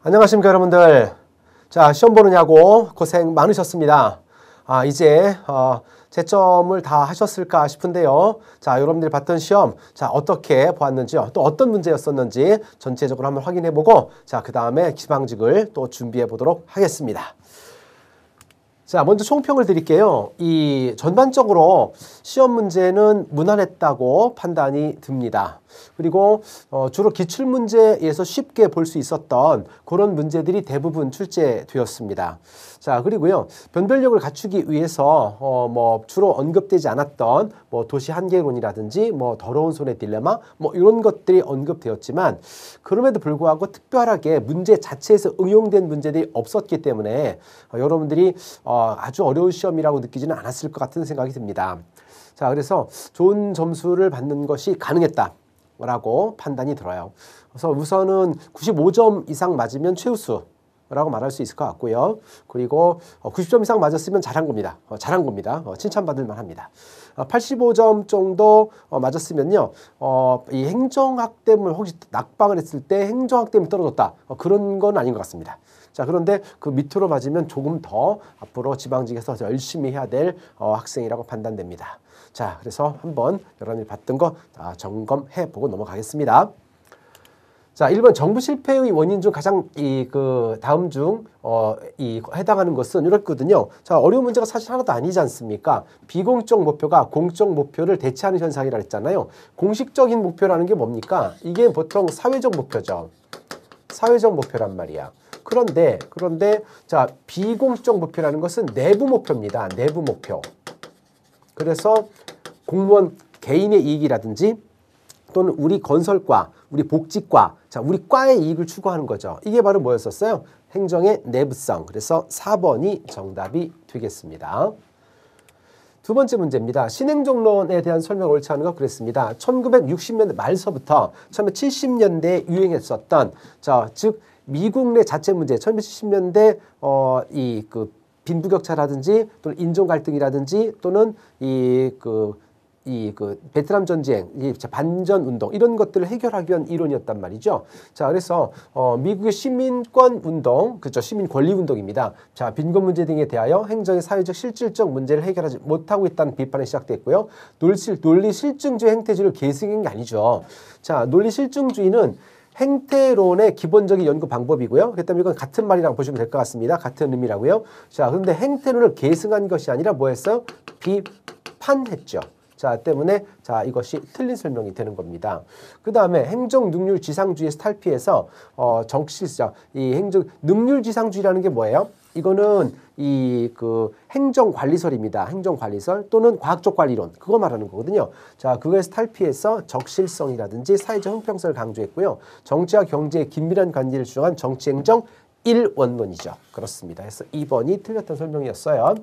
안녕하십니까 여러분들. 자, 시험 보느냐고 고생 많으셨습니다. 이제 채점을 다 하셨을까 싶은데요. 자, 여러분들이 봤던 시험, 자, 어떻게 보았는지요, 또 어떤 문제였었는지 전체적으로 한번 확인해보고, 자, 그 다음에 기방직을 또 준비해 보도록 하겠습니다. 자, 먼저 총평을 드릴게요. 이 전반적으로 시험 문제는 무난했다고 판단이 듭니다. 그리고 주로 기출문제에서 쉽게 볼 수 있었던 그런 문제들이 대부분 출제되었습니다. 자, 그리고요, 변별력을 갖추기 위해서 주로 언급되지 않았던 도시 한계론이라든지 더러운 손의 딜레마 이런 것들이 언급되었지만, 그럼에도 불구하고 특별하게 문제 자체에서 응용된 문제들이 없었기 때문에 여러분들이 아주 어려운 시험이라고 느끼지는 않았을 것 같은 생각이 듭니다. 자, 그래서 좋은 점수를 받는 것이 가능했다 라고 판단이 들어요. 그래서 우선은 95점 이상 맞으면 최우수라고 말할 수 있을 것 같고요. 그리고 90점 이상 맞았으면 잘한 겁니다. 잘한 겁니다. 칭찬받을 만합니다. 85점 정도 맞았으면요, 이 행정학대물 혹시 낙방을 했을 때 행정학대물 떨어졌다, 그런 건 아닌 것 같습니다. 자, 그런데 그 밑으로 맞으면 조금 더 앞으로 지방직에서 열심히 해야 될 학생이라고 판단됩니다. 자, 그래서 한번 여러분이 봤던 거 점검해 보고 넘어가겠습니다. 자, 1번 정부 실패의 원인 중 가장 다음 중 해당하는 것은 이렇거든요. 자, 어려운 문제가 사실 하나도 아니지 않습니까? 비공적 목표가 공적 목표를 대체하는 현상이라 했잖아요. 공식적인 목표라는 게 뭡니까? 이게 보통 사회적 목표죠. 사회적 목표란 말이야. 그런데 자, 비공적 목표라는 것은 내부 목표입니다. 내부 목표. 그래서 공무원 개인의 이익이라든지 또는 우리 건설과, 우리 복지과, 자, 우리 과의 이익을 추구하는 거죠. 이게 바로 뭐였었어요? 행정의 내부성. 그래서 4번이 정답이 되겠습니다. 두 번째 문제입니다. 신행정론에 대한 설명을 옳지 않은 거 그랬습니다. 1960년대 말서부터 1970년대에 유행했었던, 자, 즉 미국 내 자체 문제, 1970년대 빈부격차라든지 또는 인종 갈등이라든지 또는 베트남 전쟁, 반전 운동, 이런 것들을 해결하기 위한 이론이었단 말이죠. 자, 그래서 미국의 시민권 운동, 그렇죠, 시민 권리 운동입니다. 자, 빈곤 문제 등에 대하여 행정의 사회적 실질적 문제를 해결하지 못하고 있다는 비판이 시작됐고요. 논리 실증주의 행태주의를 계승한 게 아니죠. 자, 논리 실증주의는 행태론의 기본적인 연구 방법이고요. 그렇다면 이건 같은 말이라고 보시면 될 것 같습니다. 같은 의미라고요. 자, 그런데 행태론을 계승한 것이 아니라 뭐 했어요? 비판했죠. 자, 때문에 자, 이것이 틀린 설명이 되는 겁니다. 그 다음에 행정 능률 지상주의에서 탈피해서 정치적 이 행정 능률 지상주의라는 게 뭐예요? 이거는 행정관리설입니다. 행정관리설 또는 과학적 관리론, 그거 말하는 거거든요. 자, 그거에서 탈피해서 적실성이라든지 사회적 형평성을 강조했고요. 정치와 경제의 긴밀한 관계를 주장한 정치행정 1원론이죠. 그렇습니다. 그래서 2번이 틀렸던 설명이었어요.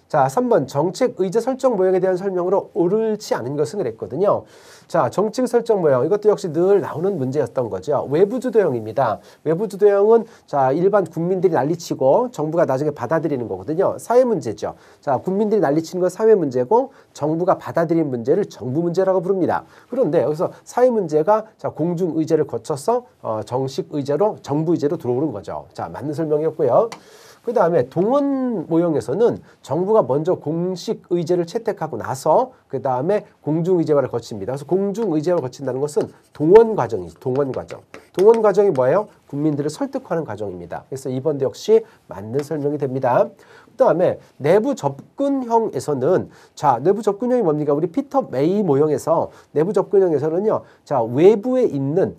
자, 3번 정책 의제 설정 모형에 대한 설명으로 옳지 않은 것은 그랬거든요. 자, 정책 설정 모형, 이것도 역시 늘 나오는 문제였던 거죠. 외부주도형입니다. 외부주도형은 자, 일반 국민들이 난리치고 정부가 나중에 받아들이는 거거든요. 사회 문제죠. 자, 국민들이 난리치는 건 사회 문제고 정부가 받아들이는 문제를 정부 문제라고 부릅니다. 그런데 여기서 사회 문제가 자, 공중 의제를 거쳐서 정식 의제로, 정부 의제로 들어오는 거죠. 자, 맞는 설명이었고요. 그 다음에 동원 모형에서는 정부가 먼저 공식 의제를 채택하고 나서 그 다음에 공중 의제화를 거칩니다. 그래서 공중 의제화를 거친다는 것은 동원 과정이죠. 동원 과정. 동원 과정이 뭐예요? 국민들을 설득하는 과정입니다. 그래서 2번도 역시 맞는 설명이 됩니다. 그 다음에 내부 접근형에서는, 자, 내부 접근형이 뭡니까? 우리 피터 메이 모형에서 내부 접근형에서는요, 자, 외부에 있는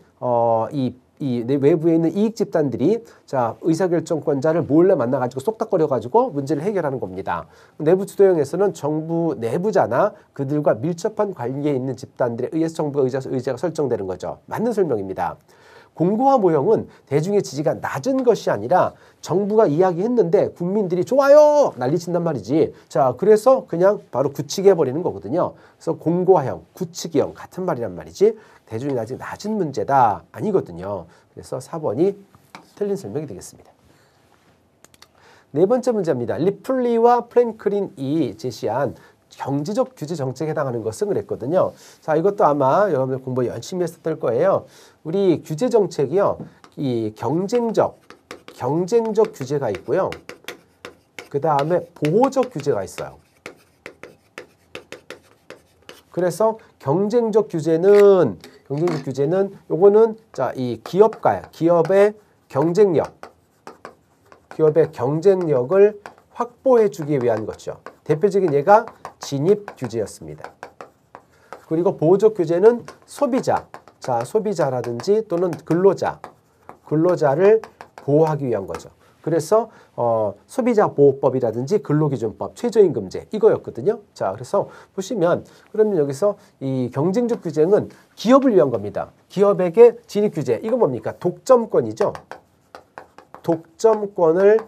이 외부에 있는 이익 집단들이 자, 의사결정권자를 몰래 만나가지고 쏙닥거려가지고 문제를 해결하는 겁니다. 내부 주도형에서는 정부 내부자나 그들과 밀접한 관계에 있는 집단들에 의해서 정부가 의제가 설정되는 거죠. 맞는 설명입니다. 공고화 모형은 대중의 지지가 낮은 것이 아니라 정부가 이야기했는데 국민들이 좋아요! 난리친단 말이지. 자, 그래서 그냥 바로 굳히게 해버리는 거거든요. 그래서 공고화형, 굳히기형 같은 말이란 말이지. 대중이 아직 낮은 문제다 아니거든요. 그래서 4번이 틀린 설명이 되겠습니다. 네 번째 문제입니다. 리플리와 프랭클린이 제시한 경제적 규제 정책에 해당하는 것은 그랬거든요. 자, 이것도 아마 여러분들 공부 열심히 했었을 거예요. 우리 규제 정책이요, 이 경쟁적 규제가 있고요. 그 다음에 보호적 규제가 있어요. 그래서 경쟁적 규제는 요거는 자, 이 기업의 경쟁력을 확보해 주기 위한 거죠. 대표적인 예가 진입 규제였습니다. 그리고 보호적 규제는 소비자라든지 또는 근로자를 보호하기 위한 거죠. 그래서 소비자보호법이라든지 근로기준법, 최저임금제 이거였거든요. 자, 그래서 보시면 그러면 여기서 이 경쟁적 규제는 기업을 위한 겁니다. 기업에게 진입 규제 이거 뭡니까? 독점권이죠. 독점권을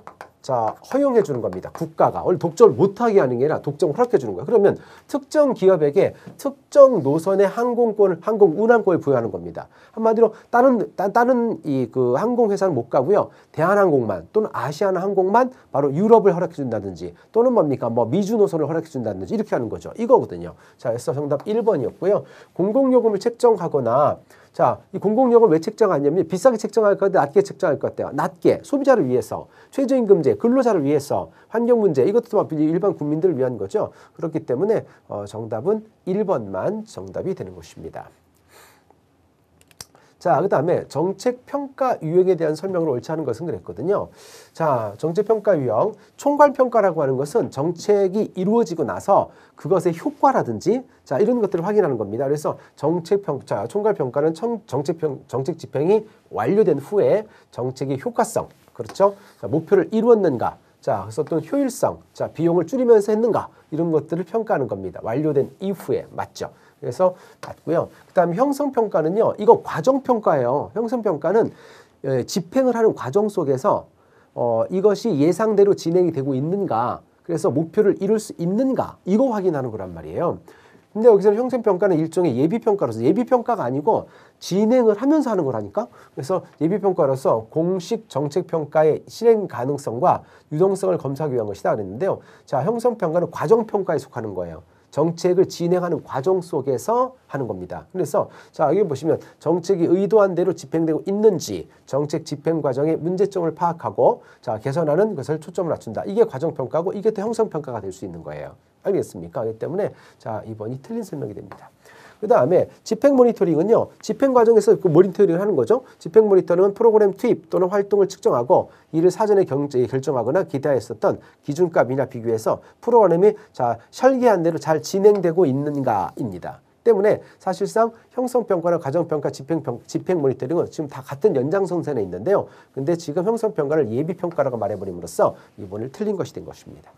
자, 허용해 주는 겁니다. 국가가. 원래 독점을 못하게 하는 게 아니라 독점을 허락해 주는 거예요. 그러면 특정 기업에게 특정 노선의 운항권을 부여하는 겁니다. 한마디로 다른 이 그 항공회사는 못 가고요. 대한항공만 또는 아시아나항공만 바로 유럽을 허락해 준다든지 또는 뭡니까? 뭐 미주 노선을 허락해 준다든지 이렇게 하는 거죠. 이거거든요. 자, 그래서 정답 1번이었고요. 공공요금을 책정하거나 자, 이 공공요금을 왜 책정하냐면 비싸게 책정할 것 같아요? 낮게 책정할 것 같아요? 낮게, 소비자를 위해서, 최저임금제, 근로자를 위해서, 환경문제 이것도 일반 국민들을 위한 거죠. 그렇기 때문에 정답은 1번만 정답이 되는 것입니다. 자, 그 다음에 정책평가 유형에 대한 설명을 옳지 않은 것은 그랬거든요. 자, 정책평가 유형, 총괄평가라고 하는 것은 정책이 이루어지고 나서 그것의 효과라든지 자, 이런 것들을 확인하는 겁니다. 그래서 총괄평가는 정책 집행이 완료된 후에 정책의 효과성, 그렇죠? 자, 목표를 이루었는가? 자, 그래서 또 효율성, 자, 비용을 줄이면서 했는가? 이런 것들을 평가하는 겁니다. 완료된 이후에, 맞죠? 그래서 맞고요. 그 다음에 형성평가는요. 이거 과정평가예요. 형성평가는 집행을 하는 과정 속에서 이것이 예상대로 진행이 되고 있는가. 그래서 목표를 이룰 수 있는가. 이거 확인하는 거란 말이에요. 근데 여기서는 형성평가는 일종의 예비평가로서 예비평가가 아니고 진행을 하면서 하는 거라니까. 그래서 예비평가로서 공식 정책평가의 실행 가능성과 유동성을 검사하기 위한 것이다 그랬는데요. 자, 형성평가는 과정평가에 속하는 거예요. 정책을 진행하는 과정 속에서 하는 겁니다. 그래서 자, 여기 보시면 정책이 의도한 대로 집행되고 있는지 정책 집행 과정의 문제점을 파악하고 자, 개선하는 것을 초점을 맞춘다. 이게 과정평가고 이게 또 형성평가가 될 수 있는 거예요. 알겠습니까? 그렇기 때문에 자, 2번이 틀린 설명이 됩니다. 그 다음에 집행 모니터링은요. 집행 과정에서 그 모니터링을 하는 거죠. 집행 모니터링은 프로그램 투입 또는 활동을 측정하고 이를 사전에 결정하거나 기대했었던 기준값이나 비교해서 프로그램이 자, 설계한 대로 잘 진행되고 있는가입니다. 때문에 사실상 형성평가나 과정평가, 집행 모니터링은 지금 다 같은 연장선상에 있는데요. 근데 지금 형성평가를 예비평가라고 말해버림으로써 이번을 틀린 것이 된 것입니다.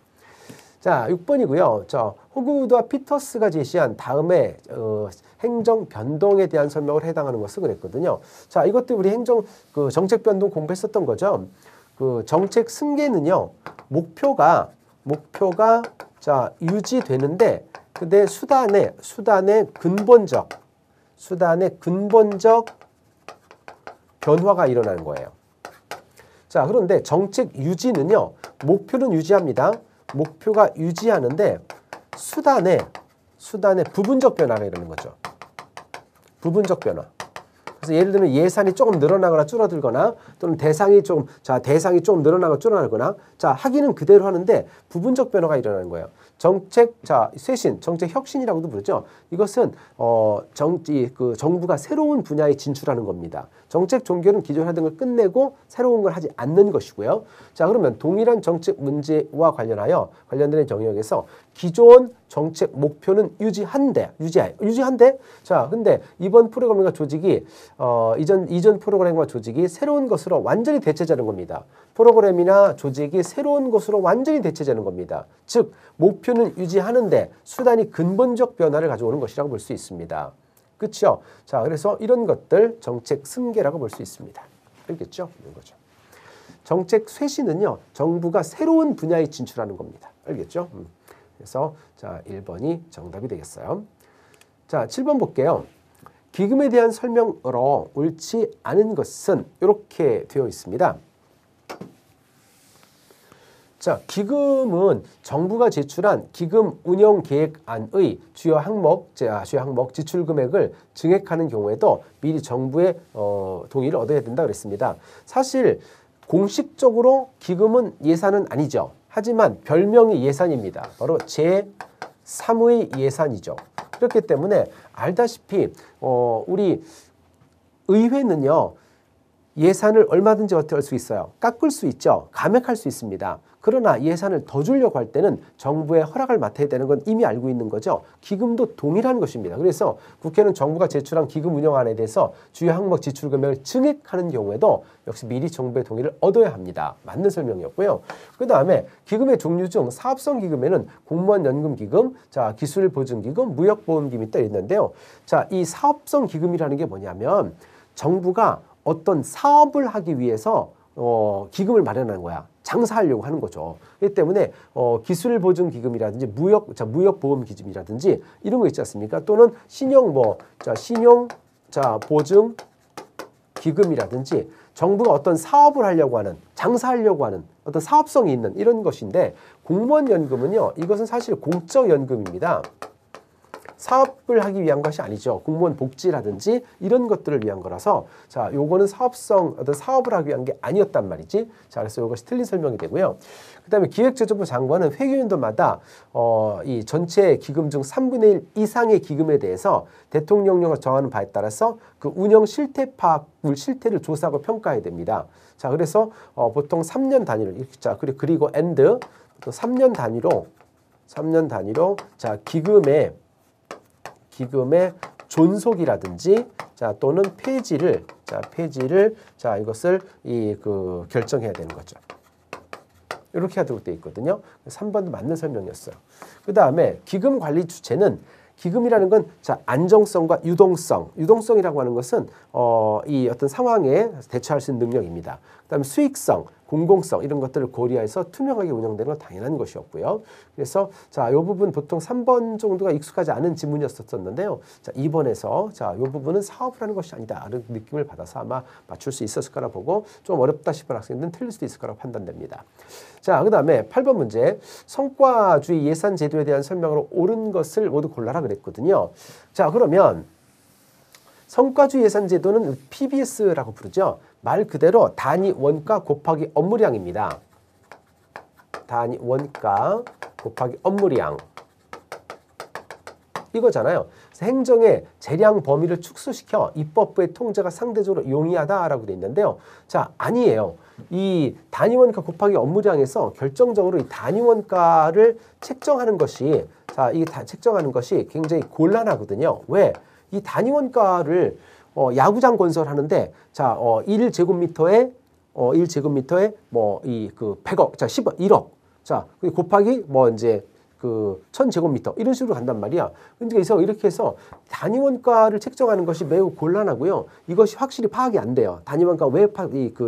자, 6번이고요. 호그우드와 피터스가 제시한 다음에 행정 변동에 대한 설명을 해당하는 것을 그랬거든요. 자, 이것도 우리 정책 변동 공부했었던 거죠. 그 정책 승계는요. 목표가 자, 유지되는데 근데 수단의 근본적 변화가 일어나는 거예요. 자, 그런데 정책 유지는요. 목표는 유지합니다. 목표가 유지하는데 수단의 부분적 변화가 이러는 거죠. 부분적 변화. 그래서 예를 들면 예산이 조금 늘어나거나 줄어들거나 또는 대상이 좀 늘어나거나 줄어들거나 자, 하기는 그대로 하는데 부분적 변화가 일어나는 거예요. 정책 쇄신, 정책 혁신이라고도 부르죠. 이것은 정부가 새로운 분야에 진출하는 겁니다. 정책 종결은 기존 하던 걸 끝내고 새로운 걸 하지 않는 것이고요. 자, 그러면 동일한 정책 문제와 관련된 영역에서 기존 정책 목표는 유지한대. 자, 근데 이번 프로그램과 조직이 이전 프로그램과 조직이 새로운 것으로 완전히 대체되는 겁니다. 프로그램이나 조직이 새로운 것으로 완전히 대체되는 겁니다. 즉, 목표는 유지하는데 수단이 근본적 변화를 가져오는 것이라고 볼 수 있습니다. 그렇죠? 자, 그래서 이런 것들 정책 승계라고 볼 수 있습니다. 알겠죠? 이런 거죠. 정책 쇄신은요. 정부가 새로운 분야에 진출하는 겁니다. 알겠죠? 그래서 자, 1번이 정답이 되겠어요. 자, 7번 볼게요. 기금에 대한 설명으로 옳지 않은 것은 이렇게 되어 있습니다. 자, 기금은 정부가 제출한 기금 운영 계획안의 주요 항목 지출 금액을 증액하는 경우에도 미리 정부의 동의를 얻어야 된다 그랬습니다. 사실 공식적으로 기금은 예산은 아니죠. 하지만 별명이 예산입니다. 바로 제3의 예산이죠. 그렇기 때문에 알다시피 우리 의회는요. 예산을 얼마든지 어떻게 할 수 있어요? 깎을 수 있죠. 감액할 수 있습니다. 그러나 예산을 더 주려고 할 때는 정부의 허락을 맡아야 되는 건 이미 알고 있는 거죠. 기금도 동일한 것입니다. 그래서 국회는 정부가 제출한 기금 운영안에 대해서 주요 항목 지출 금액을 증액하는 경우에도 역시 미리 정부의 동의를 얻어야 합니다. 맞는 설명이었고요. 그 다음에 기금의 종류 중 사업성 기금에는 공무원 연금 기금, 자 기술 보증 기금, 무역 보험 기금이 또 있는데요. 자, 이 사업성 기금이라는 게 뭐냐면 정부가 어떤 사업을 하기 위해서 기금을 마련하는 거야. 장사하려고 하는 거죠. 그렇기 때문에 기술보증 기금이라든지 무역보험 기금이라든지 이런 거 있지 않습니까? 또는 신용 보증 기금이라든지 정부가 어떤 사업을 하려고 하는, 장사하려고 하는 어떤 사업성이 있는 이런 것인데 공무원 연금은요. 이것은 사실 공적 연금입니다. 사업을 하기 위한 것이 아니죠. 공무원 복지라든지 이런 것들을 위한 거라서 자, 요거는 어떤 사업을 하기 위한 게 아니었단 말이지. 자, 그래서 이것이 틀린 설명이 되고요. 그다음에 기획재정부 장관은 회계연도마다 이 전체 기금 중 3분의 1 이상의 기금에 대해서 대통령령을 정하는 바에 따라서 그 운영 실태 파악을 실태를 조사하고 평가해야 됩니다. 자, 그래서 보통 3년 단위로 자, 그리고 또 3년 단위로 자, 기금의 존속이라든지 자 또는 폐지를 자 이것을 결정해야 되는 거죠. 이렇게 하도록 되어 있거든요. 3번도 맞는 설명이었어요. 그 다음에 기금 관리 주체는 기금이라는 건 자 안정성과 유동성이라고 하는 것은 이 어떤 상황에 대처할 수 있는 능력입니다. 그다음에 수익성, 공공성 이런 것들을 고려해서 투명하게 운영되는 건 당연한 것이었고요. 그래서 자, 이 부분 보통 3번 정도가 익숙하지 않은 지문이었었는데요. 자, 2번에서 자, 이 부분은 사업을 하는 것이 아니다. 라는 느낌을 받아서 아마 맞출 수 있었을 거라 보고 좀 어렵다 싶은 학생들은 틀릴 수도 있을 거라고 판단됩니다. 자, 그 다음에 8번 문제. 성과주의 예산 제도에 대한 설명으로 옳은 것을 모두 골라라 그랬거든요. 자, 그러면 성과주의 예산 제도는 PBS라고 부르죠. 말 그대로 단위 원가 곱하기 업무량입니다. 단위 원가 곱하기 업무량. 이거잖아요. 그래서 행정의 재량 범위를 축소시켜 입법부의 통제가 상대적으로 용이하다라고 되어 있는데요. 자, 아니에요. 이 단위 원가 곱하기 업무량에서 결정적으로 이 단위 원가를 책정하는 것이 책정하는 것이 굉장히 곤란하거든요. 왜? 이 단위 원가를 야구장 건설하는데 자, 1제곱미터에 뭐 이 100억, 자 10억, 1억. 자, 곱하기 뭐 이제 1000제곱미터 이런 식으로 간단 말이야. 그래서 이렇게 해서 단위 원가를 책정하는 것이 매우 곤란하고요. 이것이 확실히 파악이 안 돼요. 단위 원가 왜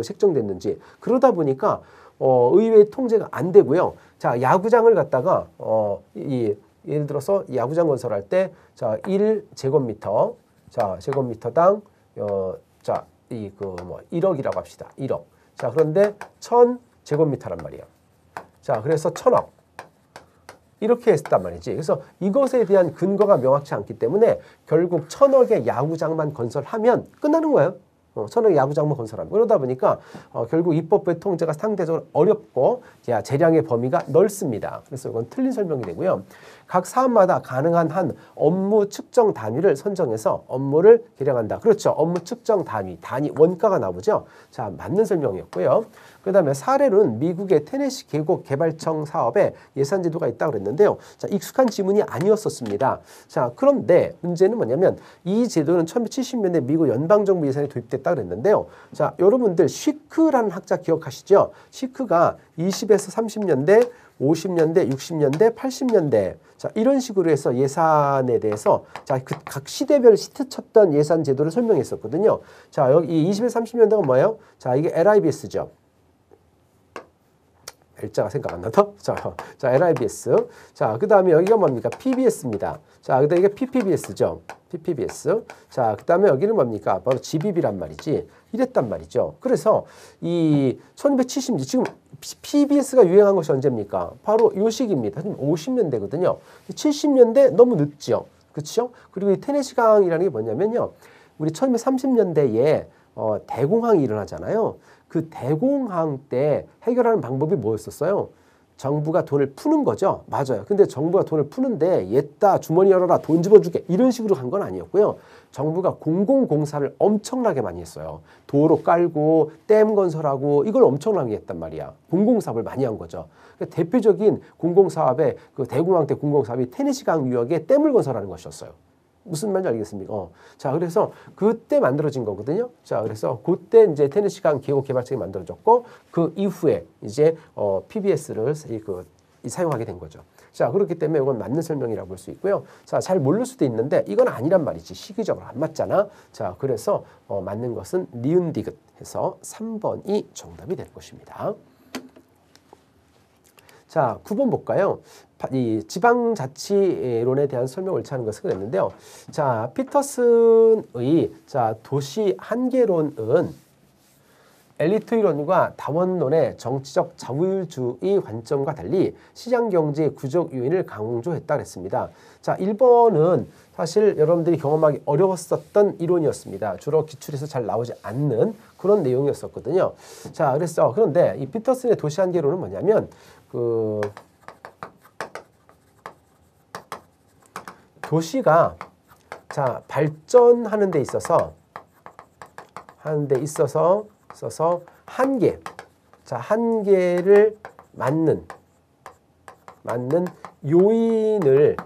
책정됐는지. 그러다 보니까 의회의 통제가 안 되고요. 자, 야구장을 갖다가 예를 들어서 야구장 건설할 때 자, 1제곱미터 자, 제곱미터당 1억이라고 합시다. 1억. 자, 그런데 1000제곱미터란 말이에요. 자, 그래서 1000억. 이렇게 했단 말이지. 그래서 이것에 대한 근거가 명확치 않기 때문에 결국 1000억의 야구장만 건설하면 끝나는 거예요. 1000억의 야구장만 건설하면. 그러다 보니까 결국 입법부의 통제가 상대적으로 어렵고 재량의 범위가 넓습니다. 그래서 이건 틀린 설명이 되고요. 각 사업마다 가능한 한 업무 측정 단위를 선정해서 업무를 계량한다. 그렇죠. 업무 측정 단위 원가가 나오죠. 자, 맞는 설명이었고요. 그 다음에 사례로는 미국의 테네시 계곡 개발청 사업에 예산 제도가 있다고 그랬는데요. 자, 익숙한 지문이 아니었었습니다. 자, 그런데 문제는 뭐냐면 이 제도는 1970년대 미국 연방정부 예산이 도입됐다고 그랬는데요. 자, 여러분들 쉬크라는 학자 기억하시죠? 쉬크가 20에서 30년대 50년대, 60년대, 80년대 자, 이런 식으로 해서 예산에 대해서 자, 각 시대별 시트쳤던 예산 제도를 설명했었거든요. 자, 여기 20에서 30년대가 뭐예요? 자, 이게 LIBS죠. L자가 생각 안 나죠? 자, LIBS. 자, 그 다음에 여기가 뭡니까? PBS입니다. 자, 그다음에 이게 PPBS죠. PPBS. 자, 그 다음에 여기는 뭡니까? 바로 GBB란 말이지. 이랬단 말이죠. 그래서 이 1270, 지금 PBS가 유행한 것이 언제입니까? 바로 이 시기입니다. 50년대거든요. 70년대 너무 늦죠. 그렇죠? 그리고 이 테네시 강이라는 게 뭐냐면요. 우리 1930년대에 대공황이 일어나잖아요. 그 대공황 때 해결하는 방법이 뭐였었어요? 정부가 돈을 푸는 거죠. 맞아요. 근데 정부가 돈을 푸는데 얘따 주머니 열어라 돈 집어줄게 이런 식으로 간 건 아니었고요. 정부가 공공공사를 엄청나게 많이 했어요. 도로 깔고 댐 건설하고 이걸 엄청나게 했단 말이야. 공공사업을 많이 한 거죠. 대표적인 공공사업의 그 대공황 때 공공사업이 테네시강 유역에 댐을 건설하는 것이었어요. 무슨 말인지 알겠습니까? 자, 그래서 그때 만들어진 거거든요. 자, 그래서 그때 이제 테네시강 계곡 개발책이 만들어졌고 그 이후에 이제 PBS를 사용하게 된 거죠. 자, 그렇기 때문에 이건 맞는 설명이라고 볼 수 있고요. 자, 잘 모를 수도 있는데 이건 아니란 말이지. 시기적으로 안 맞잖아. 자, 그래서 맞는 것은 니은 디귿 해서 3번이 정답이 될 것입니다. 자, 9번 볼까요? 이 지방자치론에 대한 설명을 옳지 않은 것을 그랬는데요. 자, 피터슨의 도시 한계론은 엘리트 이론과 다원론의 정치적 자율주의 관점과 달리 시장경제의 구조 요인을 강조했다 그랬습니다. 자, 1번은 사실 여러분들이 경험하기 어려웠었던 이론이었습니다. 주로 기출에서 잘 나오지 않는 그런 내용이었었거든요. 자, 그런데 이 피터슨의 도시 한계론은 뭐냐면 도시가 발전하는 데 있어서 한계를 맞는 요인을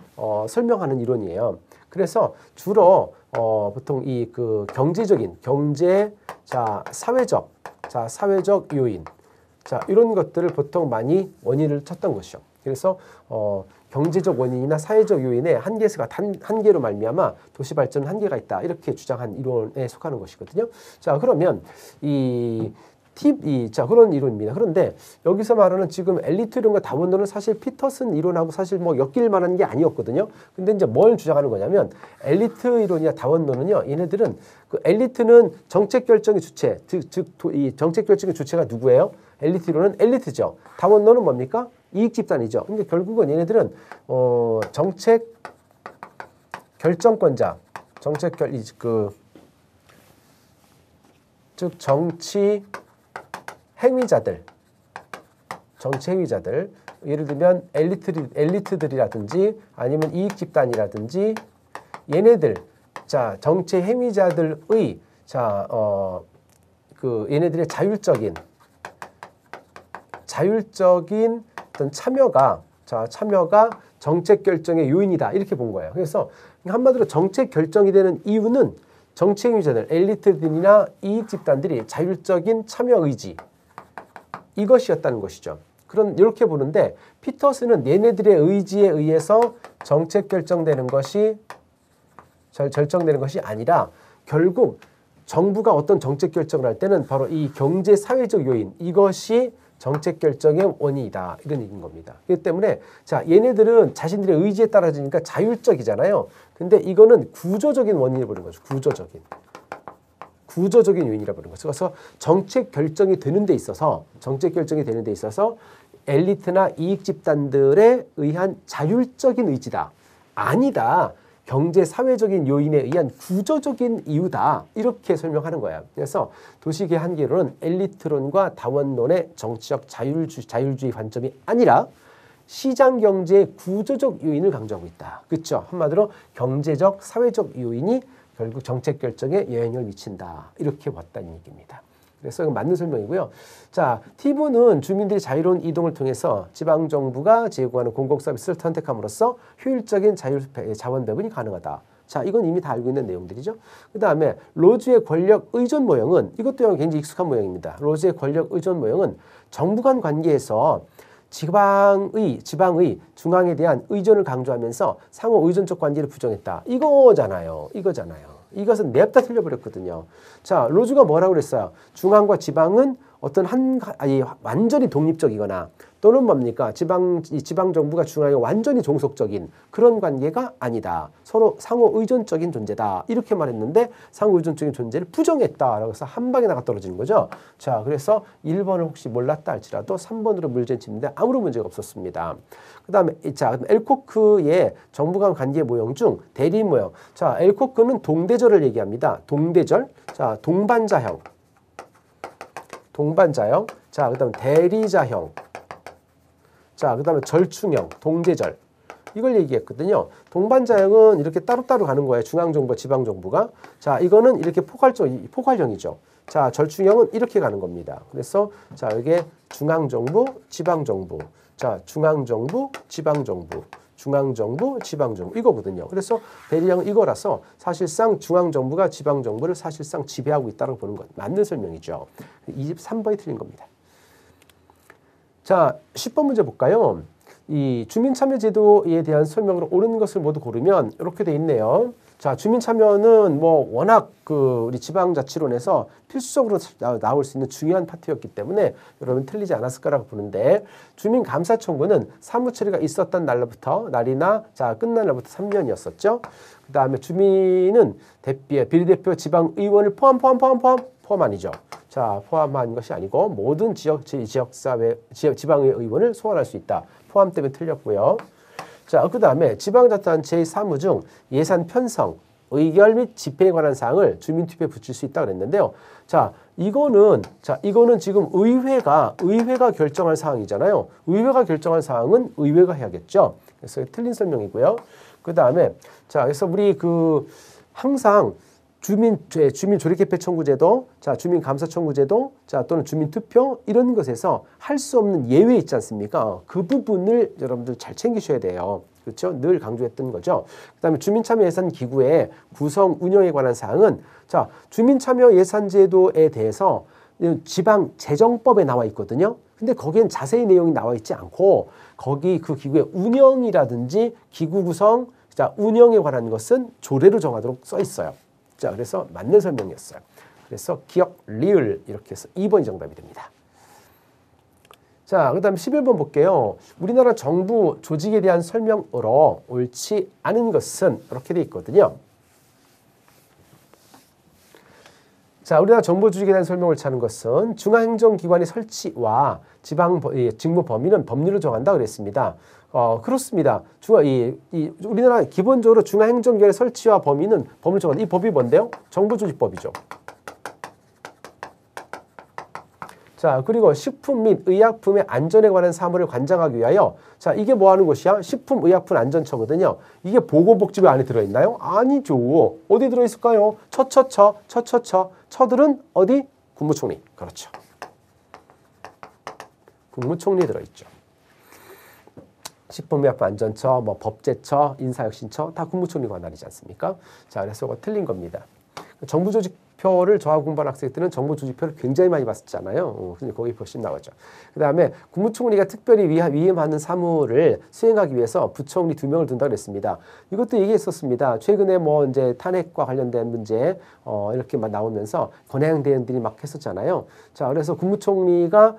설명하는 이론이에요. 그래서 주로 보통 이 사회적 요인 이런 것들을 보통 많이 원인을 쳤던 것이죠. 그래서 경제적 원인이나 사회적 요인에 한계로 말미암아 도시 발전은 한계가 있다 이렇게 주장한 이론에 속하는 것이거든요. 자, 그러면 그런 이론입니다. 그런데 여기서 말하는 지금 엘리트 이론과 다원론은 사실 피터슨 이론하고 사실 엮일 만한 게 아니었거든요. 근데 이제 뭘 주장하는 거냐면 엘리트 이론이나 다원론은요, 얘네들은 엘리트는 정책 결정의 주체, 이 정책 결정의 주체가 누구예요? 엘리트 이론은 엘리트죠. 다원론은 뭡니까? 이익 집단이죠. 근데 결국은 얘네들은 정책 결정권자, 즉 정치 행위자들, 예를 들면 엘리트들이라든지 아니면 이익 집단이라든지 얘네들, 정치 행위자들의 얘네들의 자율적인 어떤 참여가 정책 결정의 요인이다 이렇게 본 거예요. 그래서 한마디로 정책 결정이 되는 이유는 정치 행위자들, 엘리트들이나 이익 집단들이 자율적인 참여 의지 이것이었다는 것이죠. 이렇게 보는데 피터슨은 얘네들의 의지에 의해서 정책 결정되는 것이 아니라 결국 정부가 어떤 정책 결정을 할 때는 바로 이 경제 사회적 요인 이것이 정책 결정의 원인이다 이런 얘기인 겁니다. 그렇기 때문에 얘네들은 자신들의 의지에 따라지니까 자율적이잖아요. 근데 이거는 구조적인 원인을 보는 거죠. 구조적인 요인이라고 보는 거죠. 그래서 정책 결정이 되는 데 있어서 엘리트나 이익 집단들에 의한 자율적인 의지다. 아니다. 경제 사회적인 요인에 의한 구조적인 이유다. 이렇게 설명하는 거예요. 그래서 도시계 한계론은 엘리트론과 다원론의 정치적 자율주의 관점이 아니라 시장 경제의 구조적 요인을 강조하고 있다. 그렇죠? 한마디로 경제적, 사회적 요인이 결국 정책 결정에 영향을 미친다. 이렇게 봤다는 얘기입니다. 그래서 이건 맞는 설명이고요. 자, T부는 주민들이 자유로운 이동을 통해서 지방정부가 제공하는 공공서비스를 선택함으로써 효율적인 자원 배분이 가능하다. 자, 이건 이미 다 알고 있는 내용들이죠. 그 다음에 로즈의 권력 의존 모형은 이것도 굉장히 익숙한 모형입니다. 로즈의 권력 의존 모형은 정부 간 관계에서 지방의 중앙에 대한 의존을 강조하면서 상호 의존적 관계를 부정했다. 이거잖아요. 이것은 냅다 틀려버렸거든요. 자, 로즈가 뭐라고 그랬어요? 중앙과 지방은 어떤 완전히 독립적이거나 또는 뭡니까? 지방 정부가 중앙에 완전히 종속적인 그런 관계가 아니다. 서로 상호 의존적인 존재다. 이렇게 말했는데 상호 의존적인 존재를 부정했다라고 해서 한 방에 나가 떨어지는 거죠. 자, 그래서 1번을 혹시 몰랐다 할지라도 3번으로 물질 치는데 아무런 문제가 없었습니다. 그다음에 자, 엘코크의 정부 간 관계 모형 중 대리 모형. 자, 엘코크는 동대절을 얘기합니다. 동대절. 자, 동반자형. 자, 그다음에 대리자형. 자, 그다음에 절충형, 동대절. 이걸 얘기했거든요. 동반자형은 이렇게 따로따로 가는 거예요. 중앙정부와 지방정부가. 자, 이거는 이렇게 포괄형이죠. 자, 절충형은 이렇게 가는 겁니다. 그래서 자, 이게 중앙정부, 지방정부. 자, 중앙정부, 지방정부. 중앙정부, 지방정부 이거거든요. 그래서 대리형은 이거라서 사실상 중앙정부가 지방정부를 사실상 지배하고 있다고 보는 것. 맞는 설명이죠. 23번이 틀린 겁니다. 자, 10번 문제 볼까요? 이 주민참여제도에 대한 설명으로 옳은 것을 모두 고르면 이렇게 돼 있네요. 자, 주민참여는 뭐 워낙 우리 지방자치론에서 필수적으로 나올 수 있는 중요한 파트였기 때문에 여러분 틀리지 않았을 거라고 보는데 주민감사청구는 사무처리가 있었던 날이나 자, 끝난 날부터 3년이었었죠. 그 다음에 주민은 비례대표 지방의원을 포함 아니죠. 자, 포함한 것이 아니고 모든 지역사회, 지방의 의원을 소환할 수 있다. 포함 때문에 틀렸고요. 자, 그 다음에 지방자치단체의 사무 중 예산 편성, 의결 및 집행에 관한 사항을 주민투표에 붙일 수 있다고 그랬는데요. 자, 이거는 지금 의회가 결정할 사항이잖아요. 의회가 결정할 사항은 의회가 해야겠죠. 그래서 틀린 설명이고요. 그 다음에 자, 그래서 우리 항상 주민 조례개표 청구제도, 자, 주민 감사 청구제도, 자, 또는 주민 투표 이런 것에서 할 수 없는 예외 있지 않습니까? 그 부분을 여러분들 잘 챙기셔야 돼요. 그렇죠? 늘 강조했던 거죠. 그다음에 주민참여 예산 기구의 구성 운영에 관한 사항은 자, 주민참여 예산제도에 대해서 지방 재정법에 나와 있거든요. 근데 거기엔 자세히 내용이 나와 있지 않고 거기 그 기구의 운영이라든지 기구 구성, 자, 운영에 관한 것은 조례로 정하도록 써 있어요. 자, 그래서 맞는 설명이었어요. 그래서 기억, 리을 이렇게 해서 2번이 정답이 됩니다. 자, 그 다음 11번 볼게요. 우리나라 정부 조직에 대한 설명으로 옳지 않은 것은 이렇게 돼 있거든요. 자, 우리나라 정부 조직에 대한 설명을 옳지 않은 것은 중앙행정기관의 설치와 지방 직무 범위는 법률로 정한다 그랬습니다. 그렇습니다. 우리나라 기본적으로 중앙행정기관의 설치와 범위는 법률로 정한다. 이 법이 뭔데요? 정부조직법이죠. 자, 그리고 식품 및 의약품의 안전에 관한 사무를 관장하기 위하여 자, 이게 뭐 하는 곳이야? 식품의약품안전처거든요. 이게 보건복지부 안에 들어있나요? 아니죠. 어디 들어있을까요? 처들은 어디? 국무총리. 그렇죠. 국무총리 들어있죠. 식품의약품안전처, 뭐 법제처, 인사혁신처 다 국무총리 관할이지 않습니까? 자, 그래서 이거 틀린 겁니다. 정부조직표를 저하고 공부한 학생들은 정부조직표를 굉장히 많이 봤었잖아요. 근데 거기 훨씬 나오죠. 그 다음에 국무총리가 특별히 위임하는 사무를 수행하기 위해서 부총리 2명을 둔다 그랬습니다. 이것도 얘기했었습니다. 최근에 뭐 이제 탄핵과 관련된 문제 이렇게 막 나오면서 권해양 대행들이 막 했었잖아요. 자, 그래서 국무총리가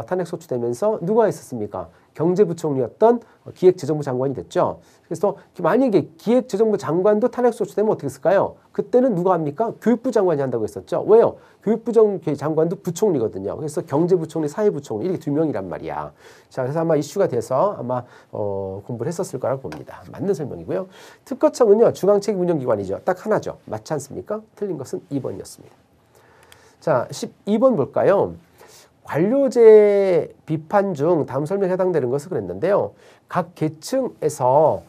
탄핵 소추되면서 누가 있었습니까? 경제부총리였던 기획재정부 장관이 됐죠. 그래서 만약에 기획재정부 장관도 탄핵 소추되면 어떻게 했을까요? 그때는 누가 합니까? 교육부 장관이 한다고 했었죠. 왜요? 교육부 장관도 부총리거든요. 그래서 경제부총리, 사회부총리 이렇게 2명이란 말이야. 자, 그래서 아마 이슈가 돼서 아마 공부를 했었을 거라고 봅니다. 맞는 설명이고요. 특허청은요, 중앙책임운영기관이죠. 딱 하나죠. 맞지 않습니까? 틀린 것은 2번이었습니다. 자, 12번 볼까요? 관료제 비판 중 다음 설명에 해당되는 것을 그랬는데요. 각 계층에서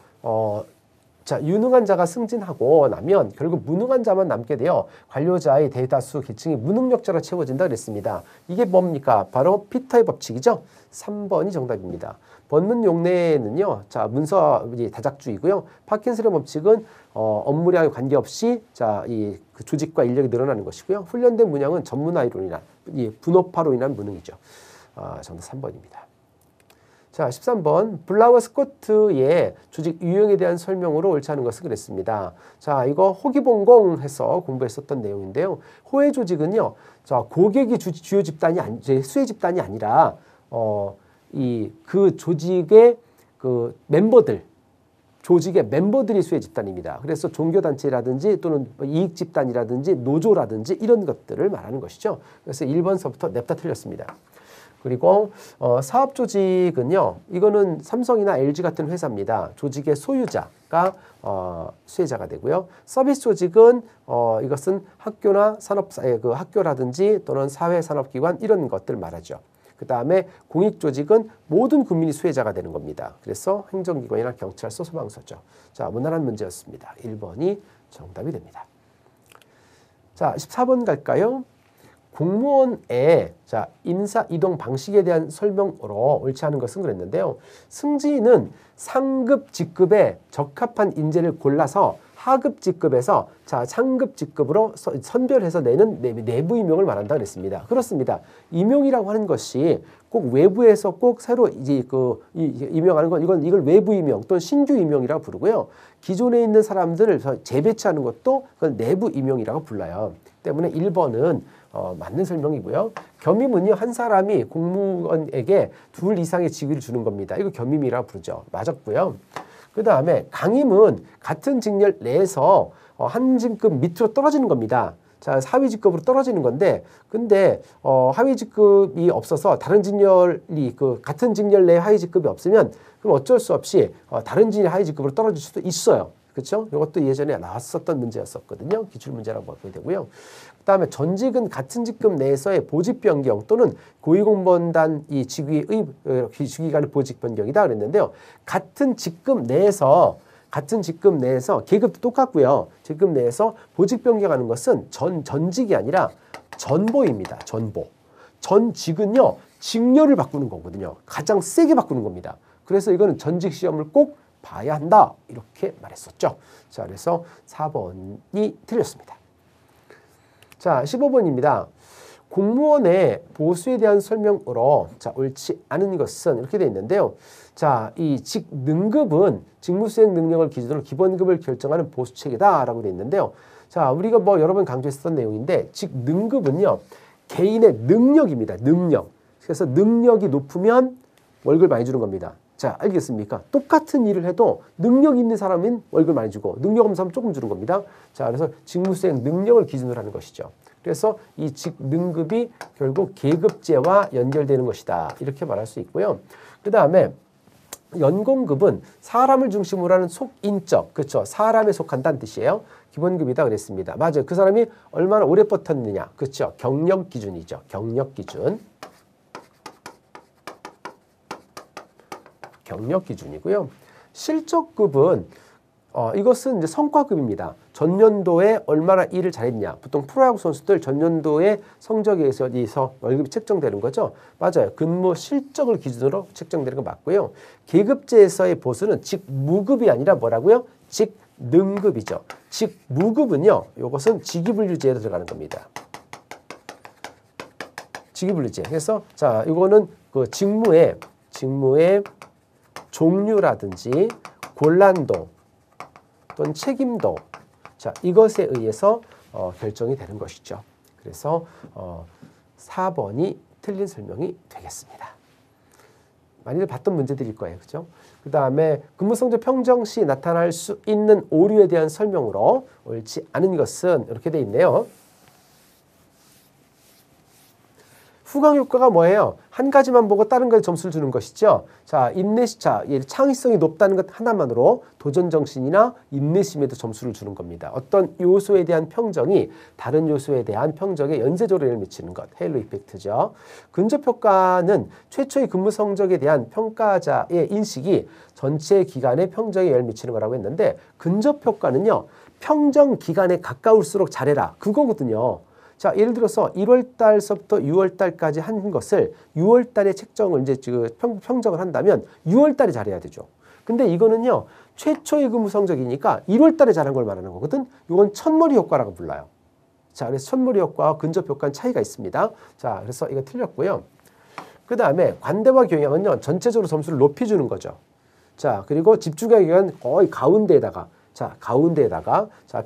자, 유능한 자가 승진하고 나면 결국 무능한 자만 남게 되어 관료자의 대다수 계층이 무능력자로 채워진다 그랬습니다. 이게 뭡니까? 바로 피터의 법칙이죠. 3번이 정답입니다. 법문 용례는요. 자, 문서 다작주이고요. 파킨슨의 법칙은 업무량에 관계없이 자, 그 조직과 인력이 늘어나는 것이고요. 훈련된 문양은 전문화로 인한 분업화로 인한 무능이죠. 정답 3번입니다. 자, 13번 블라워 스코트의 조직 유형에 대한 설명으로 옳지 않은 것은 그랬습니다. 자, 이거 호기봉공해서 공부했었던 내용인데요. 호의 조직은요, 자, 고객이 주요 집단이 수혜 집단이 아니라 그 조직의 그 조직의 멤버들이 수혜 집단입니다. 그래서 종교단체라든지 또는 이익집단이라든지 노조라든지 이런 것들을 말하는 것이죠. 그래서 1번서부터 냅다 틀렸습니다. 그리고 사업조직은요. 이거는 삼성이나 LG 같은 회사입니다. 조직의 소유자가 수혜자가 되고요. 서비스 조직은 이것은 학교나 학교라든지 또는 사회산업기관 이런 것들 말하죠. 그 다음에 공익조직은 모든 국민이 수혜자가 되는 겁니다. 그래서 행정기관이나 경찰서, 소방서죠. 자, 무난한 문제였습니다. 1번이 정답이 됩니다. 자, 14번 갈까요? 공무원의 인사 이동 방식에 대한 설명으로 옳지 않은 것은 그랬는데요. 승진은 상급 직급에 적합한 인재를 골라서 하급 직급에서 상급 직급으로 선별해서 내는 내부 임용을 말한다 그랬습니다. 그렇습니다. 임용이라고 하는 것이 꼭 외부에서 꼭 새로 임용하는 건 이걸 외부 임용 또는 신규 임용이라고 부르고요. 기존에 있는 사람들을 재배치하는 것도 그걸 내부 임용이라고 불러요. 때문에 1번은 맞는 설명이고요. 겸임은요, 한 사람이 공무원에게 2 이상의 직위를 주는 겁니다. 이거 겸임이라고 부르죠. 맞았고요. 그 다음에 강임은 같은 직렬 내에서 한 직급 밑으로 떨어지는 겁니다. 자, 하위 직급으로 떨어지는 건데, 근데 하위 직급이 없어서 다른 직렬이 같은 직렬 내에 하위 직급이 없으면 그럼 어쩔 수 없이 다른 직렬 하위 직급으로 떨어질 수도 있어요. 그렇죠? 이것도 예전에 나왔었던 문제였었거든요. 기출문제라고 보게 되고요. 그 다음에 전직은 같은 직급 내에서의 보직 변경 또는 고위공무원단 이 직위 간의 보직 변경이다 그랬는데요. 같은 직급 내에서 계급도 똑같고요. 직급 내에서 보직 변경하는 것은 전직이 아니라 전보입니다. 전직은요, 직렬을 바꾸는 거거든요. 가장 세게 바꾸는 겁니다. 그래서 이거는 전직 시험을 꼭 봐야 한다. 이렇게 말했었죠. 자, 그래서 4번이 틀렸습니다. 자, 15번입니다. 공무원의 보수에 대한 설명으로 옳지 않은 것은 이렇게 되어 있는데요. 자, 이 능급은 직무수행 능력을 기준으로 기본급을 결정하는 보수체계다라고 되어 있는데요. 자, 우리가 여러 번 강조했었던 내용인데 능급은요. 개인의 능력입니다. 능력. 그래서 능력이 높으면 월급을 많이 주는 겁니다. 자, 알겠습니까? 똑같은 일을 해도 능력 있는 사람은 월급을 많이 주고 능력 없는 사람은 조금 주는 겁니다. 자, 그래서 직무수행 능력을 기준으로 하는 것이죠. 그래서 이 능급이 결국 계급제와 연결되는 것이다. 이렇게 말할 수 있고요. 그 다음에 연공급은 사람을 중심으로 하는 속인적, 그렇죠? 사람에 속한다는 뜻이에요. 기본급이다 그랬습니다. 맞아요. 그 사람이 얼마나 오래 버텼느냐, 그렇죠? 경력 기준이죠. 경력 기준이고요. 실적급은 이것은 이제 성과급입니다. 전년도에 얼마나 일을 잘했냐. 보통 프로야구 선수들 전년도의 성적에 의해서 월급이 책정되는 거죠. 맞아요. 근무 실적을 기준으로 책정되는 거 맞고요. 계급제에서의 보수는 직무급이 아니라 뭐라고요? 직능급이죠. 직무급은요. 이것은 직위분류제에 들어가는 겁니다. 직위분류제. 그래서 자, 이거는 그 직무의 종류라든지 곤란도 또는 책임도, 자, 이것에 의해서 결정이 되는 것이죠. 그래서 4번이 틀린 설명이 되겠습니다. 많이들 봤던 문제들일 거예요. 그죠? 그 다음에 근무성적 평정 시 나타날 수 있는 오류에 대한 설명으로 옳지 않은 것은 이렇게 돼 있네요. 후광 효과가 뭐예요? 한 가지만 보고 다른 거에 점수를 주는 것이죠. 자, 창의성이 높다는 것 하나만으로 도전 정신이나 인내심에도 점수를 주는 겁니다. 어떤 요소에 대한 평정이 다른 요소에 대한 평정에 연쇄적으로 영향을 미치는 것, 헤일로 이펙트죠. 근접 효과는 최초의 근무 성적에 대한 평가자의 인식이 전체 기간의 평정에 영향을 미치는 거라고 했는데, 근접 효과는요, 평정 기간에 가까울수록 잘해라, 그거거든요. 자, 예를 들어서 1월 달서부터 6월 달까지 한 것을 6월 달에 책정을 평정을 한다면 6월 달에 잘해야 되죠. 근데 이거는요, 최초의 근무 성적이니까 1월 달에 잘한 걸 말하는 거거든. 이건 첫머리 효과라고 불러요. 자, 그래서 첫머리 효과와 근접 효과는 차이가 있습니다. 자, 그래서 이거 틀렸고요. 그 다음에 관대와 경향은요, 전체적으로 점수를 높이 주는 거죠. 자, 그리고 집중의 경향은 거의 가운데에다가, 자,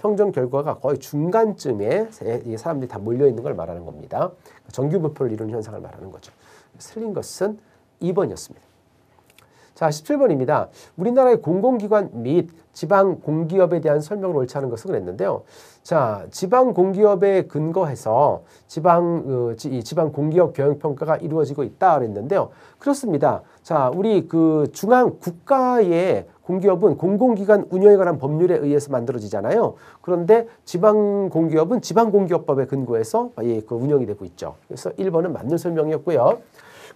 평점 결과가 거의 중간쯤에 이 사람들이 다 몰려있는 걸 말하는 겁니다. 정규분포를 이루는 현상을 말하는 거죠. 틀린 것은 2번이었습니다. 자, 17번입니다. 우리나라의 공공기관 및 지방 공기업에 대한 설명을 옳지 않은 것을 그랬는데요. 자, 지방 공기업에 근거해서 지방 공기업 경영평가가 이루어지고 있다 그랬는데요. 그렇습니다. 자, 우리 그 중앙 국가의 공기업은 공공기관 운영에 관한 법률에 의해서 만들어지잖아요. 그런데 지방 공기업은 지방공기업법에 근거해서 그 운영이 되고 있죠. 그래서 1번은 맞는 설명이었고요.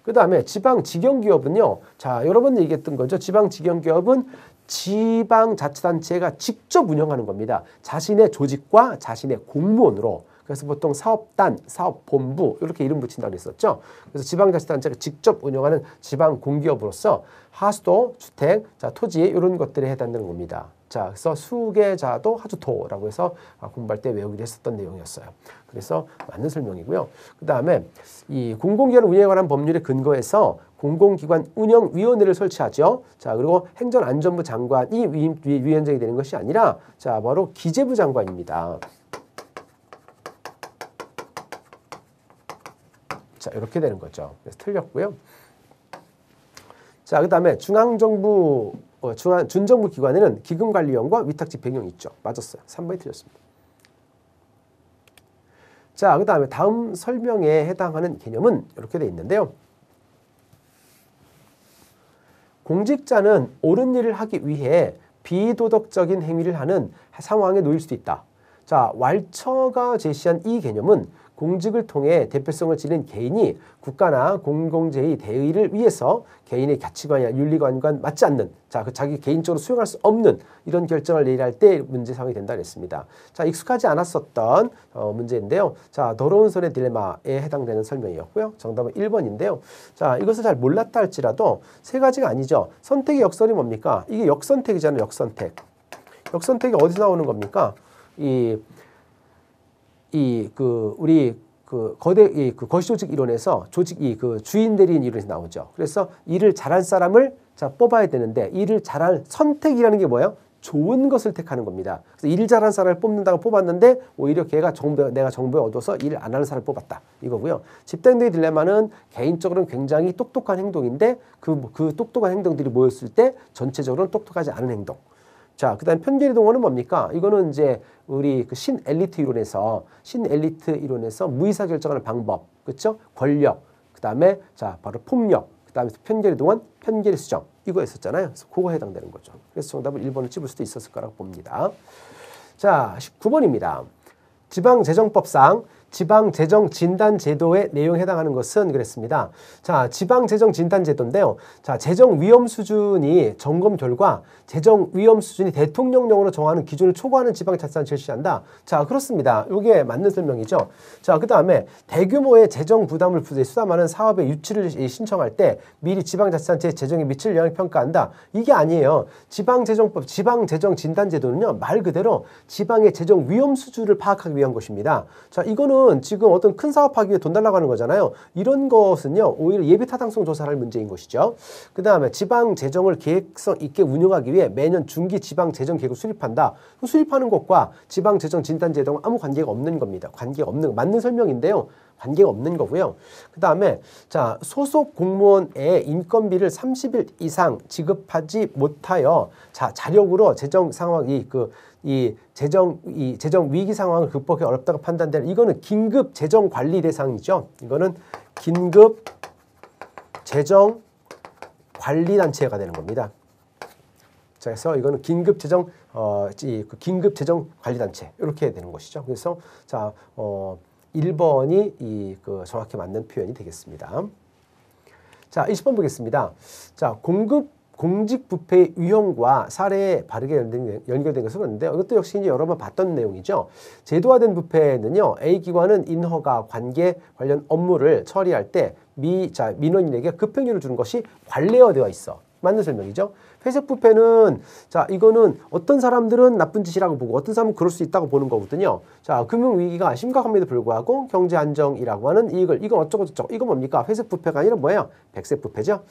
그 다음에 지방직영기업은요. 자, 여러 번 얘기했던 거죠. 지방직영기업은 지방자치단체가 직접 운영하는 겁니다. 자신의 조직과 자신의 공무원으로. 그래서 보통 사업단, 사업본부 이렇게 이름 붙인다고 했었죠. 그래서 지방자치단체가 직접 운영하는 지방공기업으로서 하수도, 주택, 자, 토지 이런 것들에 해당되는 겁니다. 자, 그래서 수계자도 하주토라고 해서 공부할 때 외우기로 했었던 내용이었어요. 그래서 맞는 설명이고요. 그 다음에 이 공공기관 운영에 관한 법률에 근거해서 공공기관 운영위원회를 설치하죠. 자, 그리고 행정안전부 장관이 위원장이 되는 것이 아니라 자, 바로 기재부 장관입니다. 자, 이렇게 되는 거죠. 그래서 틀렸고요. 자, 그 다음에 준정부 기관에는 기금관리원과 위탁집행령이 있죠. 맞았어요. 3번이 틀렸습니다. 자, 그 다음에 다음 설명에 해당하는 개념은 이렇게 되어 있는데요. 공직자는 옳은 일을 하기 위해 비도덕적인 행위를 하는 상황에 놓일 수도 있다. 자, 왈처가 제시한 이 개념은 공직을 통해 대표성을 지닌 개인이 국가나 공공재의 대의를 위해서 개인의 가치관이나 윤리관과 맞지 않는, 자, 그 자기 개인적으로 수용할 수 없는 이런 결정을 내릴 때 문제 상황이 된다 그랬습니다. 자, 익숙하지 않았었던 문제인데요. 자, 더러운 손의 딜레마에 해당되는 설명이었고요. 정답은 1번인데요. 자, 이것을 잘 몰랐다 할지라도 세 가지가 아니죠. 선택의 역설이 뭡니까? 이게 역선택이잖아요. 역선택. 역선택이 어디서 나오는 겁니까? 거시조직 이론에서 주인 대리인 이론에서 나오죠. 그래서 일을 잘할 사람을 뽑아야 되는데 일을 잘할 선택이라는 게 뭐예요? 좋은 것을 택하는 겁니다. 그래서 일 잘하는 사람을 뽑는다고 뽑았는데 오히려 내가 정보에 얻어서 일을 안 하는 사람을 뽑았다. 이거고요. 집단행동의 딜레마는 개인적으로는 굉장히 똑똑한 행동인데 그 똑똑한 행동들이 모였을 때 전체적으로는 똑똑하지 않은 행동. 자, 그 다음에 편견의 동원은 뭡니까? 이거는 이제 우리 그 신엘리트 이론에서 무의사 결정하는 방법, 그렇죠? 권력, 그 다음에 자 바로 폭력, 그 다음에 편견의 동원, 편견의 수정 이거 했었잖아요. 그래서 그거 해당되는 거죠. 그래서 정답을 1번을 찝을 수도 있었을 거라고 봅니다. 자, 19번입니다. 지방재정법상 지방재정진단제도의 내용에 해당하는 것은 그랬습니다. 자, 지방재정진단제도인데요. 자, 재정위험 수준이 점검 결과 재정위험 수준이 대통령령으로 정하는 기준을 초과하는 지방자치단체를 실시한다. 자, 그렇습니다. 이게 맞는 설명이죠. 자, 그 다음에 대규모의 재정 부담을 수담하는 사업의 유치를 신청할 때 미리 지방자치단체의 재정에 미칠 영향을 평가한다. 이게 아니에요. 지방재정법, 지방재정진단제도는요, 말 그대로 지방의 재정위험 수준을 파악하기 위한 것입니다. 자, 이거는 지금 어떤 큰 사업하기 위해 돈 달라고 하는 거잖아요. 이런 것은요, 오히려 예비타당성 조사를 할 문제인 것이죠. 그 다음에 지방 재정을 계획성 있게 운영하기 위해 매년 중기 지방 재정 계획을 수립한다. 수립하는 것과 지방 재정 진단 제도는 아무 관계가 없는 겁니다. 관계가 없는, 맞는 설명인데요. 관계가 없는 거고요. 그 다음에 자, 소속 공무원의 인건비를 30일 이상 지급하지 못하여 자, 자력으로 재정 상황이 재정 위기 상황을 극복하기 어렵다고 판단되는 이거는 긴급 재정 관리 대상이죠. 이거는 긴급 재정 관리 단체가 되는 겁니다. 자, 그래서 이거는 긴급 재정 관리 단체 이렇게 되는 것이죠. 그래서 자, 1번이 정확히 맞는 표현이 되겠습니다. 자, 20번 보겠습니다. 자, 공직 부패의 유형과 사례에 바르게 연결된 것을 봤는데 이것도 역시 이제 여러 번 봤던 내용이죠. 제도화된 부패는요, A 기관은 인허가, 관계 관련 업무를 처리할 때 민원인에게 급행료를 주는 것이 관례화되어 있어. 맞는 설명이죠. 회색 부패는 자 이거는 어떤 사람들은 나쁜 짓이라고 보고 어떤 사람은 그럴 수 있다고 보는 거거든요. 자 금융위기가 심각함에도 불구하고 경제 안정이라고 하는 이익을 이건 어쩌고 저쩌고 이건 뭡니까? 회색 부패가 아니라 뭐예요? 백색 부패죠.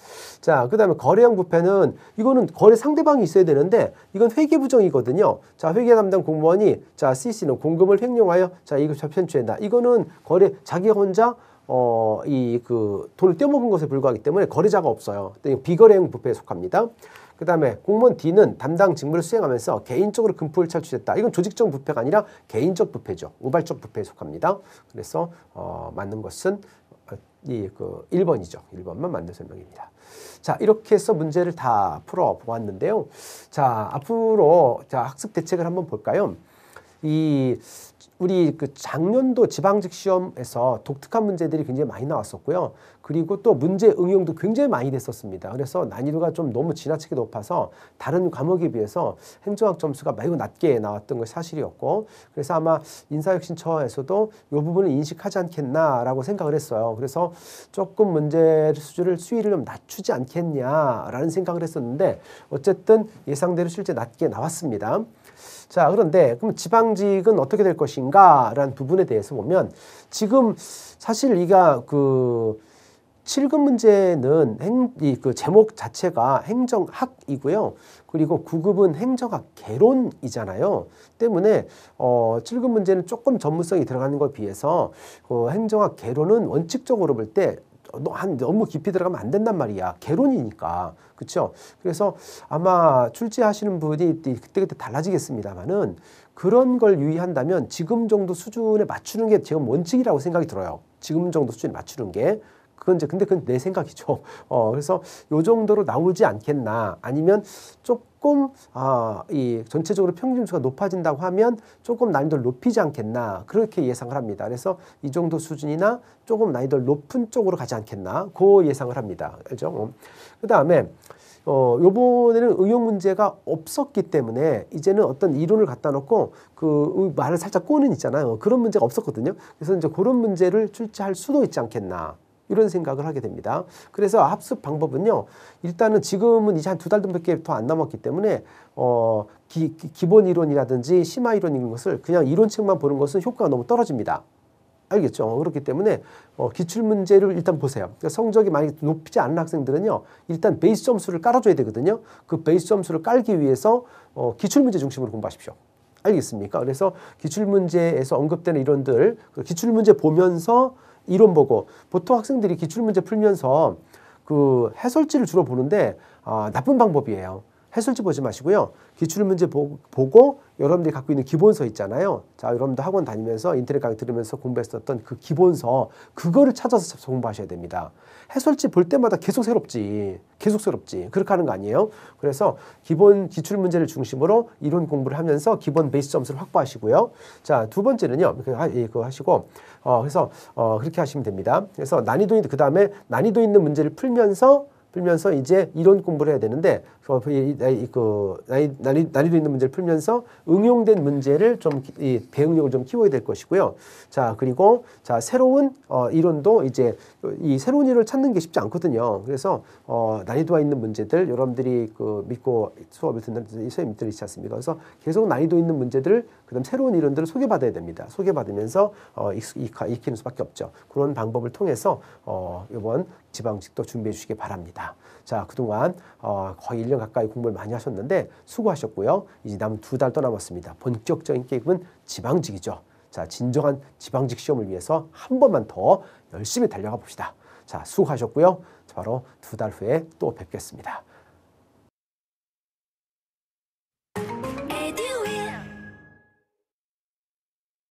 자 그다음에 거래형 부패는 이거는 거래 상대방이 있어야 되는데 이건 회계부정이거든요. 자 회계 담당 공무원이 자 CC는 공금을 횡령하여 자 이거 편취한다. 이거는 거래 자기가 혼자 돈을 떼먹은 것에 불과하기 때문에 거래자가 없어요. 비거래형 부패에 속합니다. 그 다음에 공무원 D는 담당 직무를 수행하면서 개인적으로 금품을 탈취했다. 이건 조직적 부패가 아니라 개인적 부패죠. 우발적 부패에 속합니다. 그래서 맞는 것은 1번이죠. 1번만 맞는 설명입니다. 자, 이렇게 해서 문제를 다 풀어보았는데요. 자, 앞으로 학습 대책을 한번 볼까요? 우리 작년도 지방직 시험에서 독특한 문제들이 굉장히 많이 나왔었고요. 그리고 또 문제 응용도 굉장히 많이 됐었습니다. 그래서 난이도가 좀 너무 지나치게 높아서 다른 과목에 비해서 행정학 점수가 매우 낮게 나왔던 것이 사실이었고, 그래서 아마 인사혁신처에서도 이 부분을 인식하지 않겠나라고 생각을 했어요. 그래서 조금 문제 수위를 좀 낮추지 않겠냐라는 생각을 했었는데 어쨌든 예상대로 실제 낮게 나왔습니다. 자, 그런데 그럼 지방직은 어떻게 될 것인가 라는 부분에 대해서 보면 지금 사실 7급 문제는 그 제목 자체가 행정학이고요. 그리고 9급은 행정학 개론이잖아요. 때문에 7급 문제는 조금 전문성이 들어가는 것에 비해서 행정학 개론은 원칙적으로 볼 때 너무 깊이 들어가면 안 된단 말이야. 개론이니까. 그렇죠? 그래서 아마 출제하시는 분이 그때그때 달라지겠습니다만은 그런 걸 유의한다면 지금 정도 수준에 맞추는 게 지금 원칙이라고 생각이 들어요. 지금 정도 수준에 맞추는 게. 근데 그건 내 생각이죠. 그래서 요 정도로 나오지 않겠나. 아니면 조금, 이 전체적으로 평균점수가 높아진다고 하면 조금 난이도를 높이지 않겠나. 그렇게 예상을 합니다. 그래서 이 정도 수준이나 조금 난이도를 높은 쪽으로 가지 않겠나. 그 예상을 합니다. 알죠? 그 다음에, 요번에는 응용 문제가 없었기 때문에 이제는 어떤 이론을 갖다 놓고 그 말을 살짝 꼬는 있잖아요. 그런 문제가 없었거든요. 그래서 이제 그런 문제를 출제할 수도 있지 않겠나. 이런 생각을 하게 됩니다. 그래서 합습 방법은요. 일단은 지금은 이제 한 2달 정도밖에 더 안 남았기 때문에 기본 이론이라든지 심화 이론 이런 것을 그냥 이론책만 보는 것은 효과가 너무 떨어집니다. 알겠죠? 그렇기 때문에 기출문제를 일단 보세요. 그러니까 성적이 많이 높지 않은 학생들은요. 일단 베이스 점수를 깔아줘야 되거든요. 그 베이스 점수를 깔기 위해서 기출문제 중심으로 공부하십시오. 알겠습니까? 그래서 기출문제에서 언급되는 이론들, 기출문제 보면서 이론 보고 보통 학생들이 기출문제 풀면서 그 해설지를 주로 보는데 나쁜 방법이에요. 해설지 보지 마시고요. 기출문제 보고 여러분들이 갖고 있는 기본서 있잖아요. 자, 여러분들 학원 다니면서 인터넷 강의 들으면서 공부했었던 그 기본서 그거를 찾아서 공부하셔야 됩니다. 해설지 볼 때마다 계속 새롭지. 그렇게 하는 거 아니에요. 그래서 기본 기출문제를 중심으로 이론 공부를 하면서 기본 베이스 점수를 확보하시고요. 자, 두 번째는요. 그거 하시고 그래서 그렇게 하시면 됩니다. 그래서 그 다음에 난이도 있는 문제를 풀면서 이제 이론 공부를 해야 되는데 난이도 있는 문제를 풀면서 응용된 문제를 좀 배응력을 좀 키워야 될 것이고요. 자, 그리고 새로운 이론도 이제 이 새로운 이론을 찾는 게 쉽지 않거든요. 그래서 난이도가 있는 문제들 여러분들이 믿고 수업을 듣는 선생님들이 있지 않습니까? 그래서 계속 난이도 있는 문제들을 그다음 새로운 이론들을 소개받아야 됩니다. 소개받으면서 익히는 수밖에 없죠. 그런 방법을 통해서 이번 지방직도 준비해 주시기 바랍니다. 자, 그동안 거의 1년 가까이 공부를 많이 하셨는데 수고하셨고요. 이제 남은 2달 더 남았습니다. 본격적인 게임은 지방직이죠. 자, 진정한 지방직 시험을 위해서 한 번만 더 열심히 달려가 봅시다. 자, 수고하셨고요. 바로 2달 후에 또 뵙겠습니다.